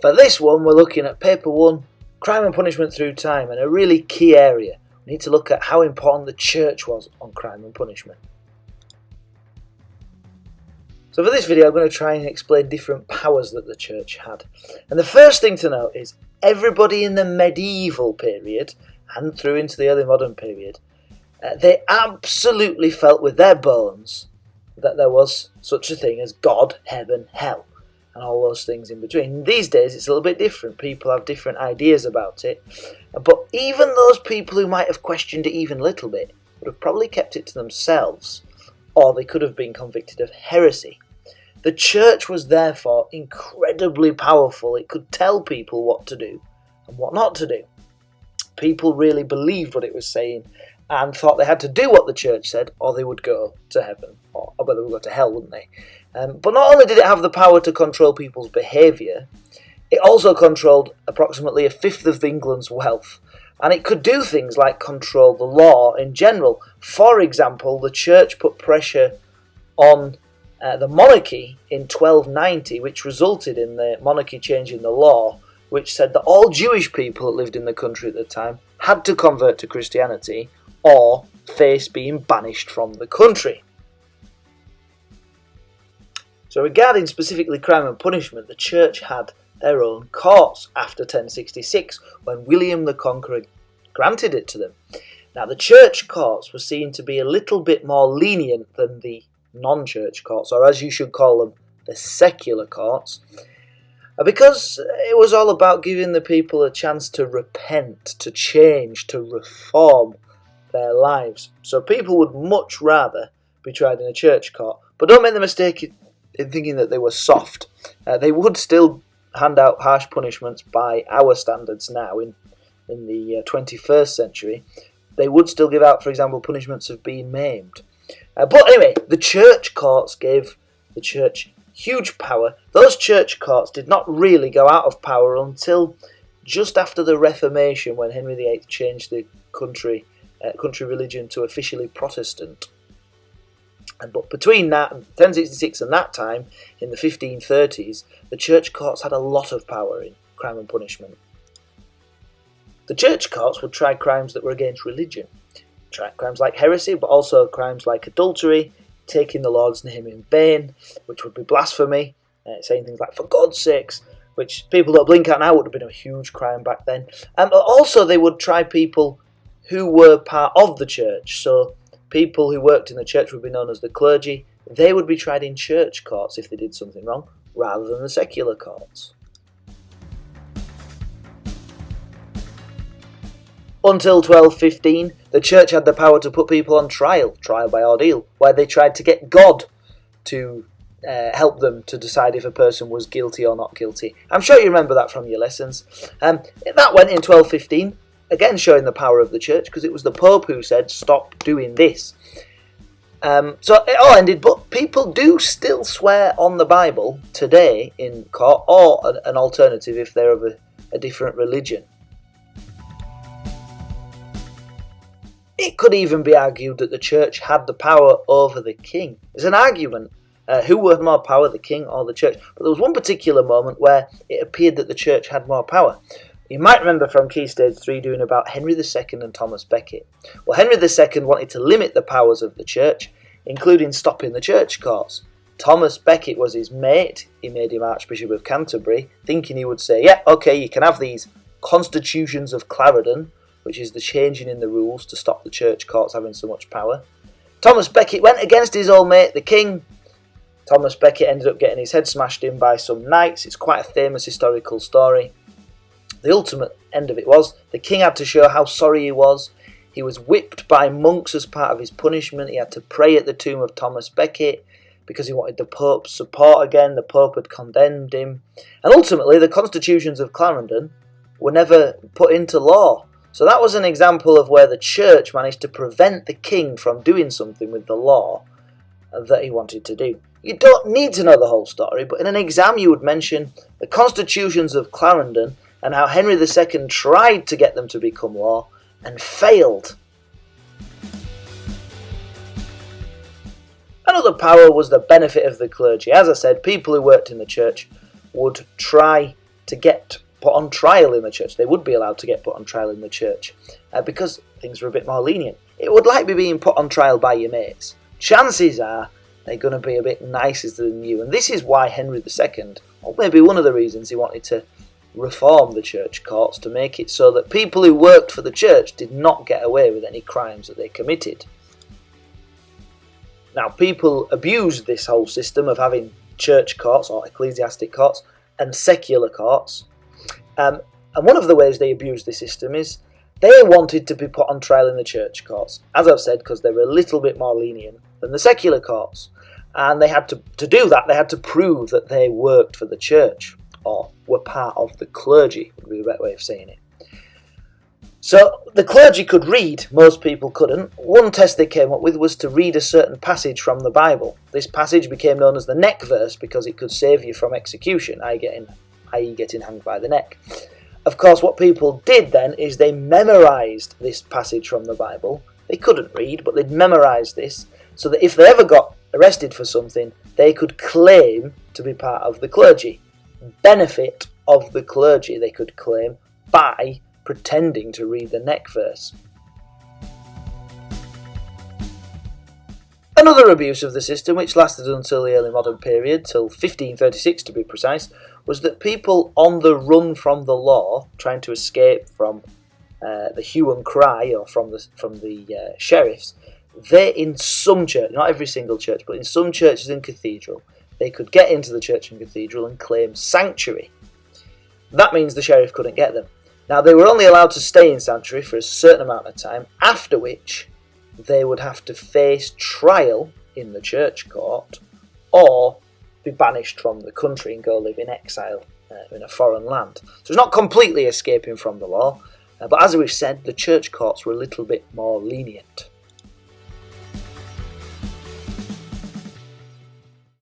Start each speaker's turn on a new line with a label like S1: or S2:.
S1: For this one, we're looking at paper 1, crime and punishment through time, and a really key area. We need to look at how important the church was on crime and punishment. So for this video, I'm going to try and explain different powers that the church had. And the first thing to note is everybody in the medieval period and through into the early modern period, they absolutely felt with their bones that there was such a thing as God, heaven, hell, and all those things in between. These days it's a little bit different. People have different ideas about it. But even those people who might have questioned it even a little bit would have probably kept it to themselves, or they could have been convicted of heresy. The church was therefore incredibly powerful. It could tell people what to do and what not to do. People really believed what it was saying and thought they had to do what the church said or they would go to heaven, or whether they would go to hell, wouldn't they? But not only did it have the power to control people's behaviour, it also controlled approximately a fifth of England's wealth. And it could do things like control the law in general. For example, the church put pressure on the monarchy in 1290, which resulted in the monarchy changing the law, which said that all Jewish people that lived in the country at the time had to convert to Christianity or face being banished from the country. So regarding specifically crime and punishment, the church had their own courts after 1066, when William the Conqueror granted it to them. Now the church courts were seen to be a little bit more lenient than the non-church courts, or as you should call them, the secular courts, because it was all about giving the people a chance to repent, to change, to reform their lives. So people would much rather be tried in a church court. But don't make the mistake in thinking that they were soft. They would still hand out harsh punishments by our standards now in the 21st century. They would still give out, for example, punishments of being maimed. But anyway, the church courts gave the church huge power. Those church courts did not really go out of power until just after the Reformation, when Henry VIII changed the country religion to officially Protestant. But between that, 1066 and that time, in the 1530s, the church courts had a lot of power in crime and punishment. The church courts would try crimes that were against religion. Try crimes like heresy, but also crimes like adultery, taking the Lord's name in vain, which would be blasphemy, saying things like, for God's sakes, which people don't blink at now would have been a huge crime back then. And also they would try people who were part of the church. So people who worked in the church would be known as the clergy. They would be tried in church courts if they did something wrong, rather than the secular courts. Until 1215, the church had the power to put people on trial by ordeal, where they tried to get God to help them to decide if a person was guilty or not guilty. I'm sure you remember that from your lessons. That went in 1215, again showing the power of the church, because it was the Pope who said, stop doing this. So it all ended, but people do still swear on the Bible today in court, or an alternative if they're of a different religion. It could even be argued that the church had the power over the king. There's an argument who had more power, the king or the church. But there was one particular moment where it appeared that the church had more power. You might remember from Key Stage 3 doing about Henry II and Thomas Becket. Well, Henry II wanted to limit the powers of the church, including stopping the church courts. Thomas Becket was his mate. He made him Archbishop of Canterbury, thinking he would say, yeah, okay, you can have these constitutions of Clarendon, which is the changing in the rules to stop the church courts having so much power. Thomas Becket went against his old mate, the king. Thomas Becket ended up getting his head smashed in by some knights. It's quite a famous historical story. The ultimate end of it was the king had to show how sorry he was. He was whipped by monks as part of his punishment. He had to pray at the tomb of Thomas Becket because he wanted the Pope's support again. The Pope had condemned him. And ultimately, the constitutions of Clarendon were never put into law. So that was an example of where the church managed to prevent the king from doing something with the law that he wanted to do. You don't need to know the whole story, but in an exam you would mention the constitutions of Clarendon and how Henry II tried to get them to become law and failed. Another power was the benefit of the clergy. As I said, people who worked in the church would try to get put on trial in the church. They would be allowed to get put on trial in the church because things were a bit more lenient. It would like be being put on trial by your mates. Chances are they're going to be a bit nicer than you. And this is why Henry II, or maybe one of the reasons he wanted to reform the church courts, to make it so that people who worked for the church did not get away with any crimes that they committed. Now, people abused this whole system of having church courts or ecclesiastic courts and secular courts. And one of the ways they abused the system is they wanted to be put on trial in the church courts, as I've said, because they were a little bit more lenient than the secular courts. And they had to do that, they had to prove that they worked for the church, or were part of the clergy, would be the better way of saying it. So the clergy could read, most people couldn't. One test they came up with was to read a certain passage from the Bible. This passage became known as the neck verse because it could save you from execution, i.e. getting hanged by the neck. Of course, what people did then is they memorised this passage from the Bible. They couldn't read, but they'd memorised this, so that if they ever got arrested for something, they could claim to be part of the clergy. Benefit of the clergy they could claim by pretending to read the neck verse. Another abuse of the system, which lasted until the early modern period, till 1536 to be precise, was that people on the run from the law, trying to escape from the hue and cry, or from the sheriffs, they, in some church, not every single church, but in some churches and cathedral, they could get into the church and cathedral and claim sanctuary. That means the sheriff couldn't get them. Now, they were only allowed to stay in sanctuary for a certain amount of time, after which they would have to face trial in the church court or be banished from the country and go live in exile in a foreign land. So it's not completely escaping from the law, but as we've said, the church courts were a little bit more lenient.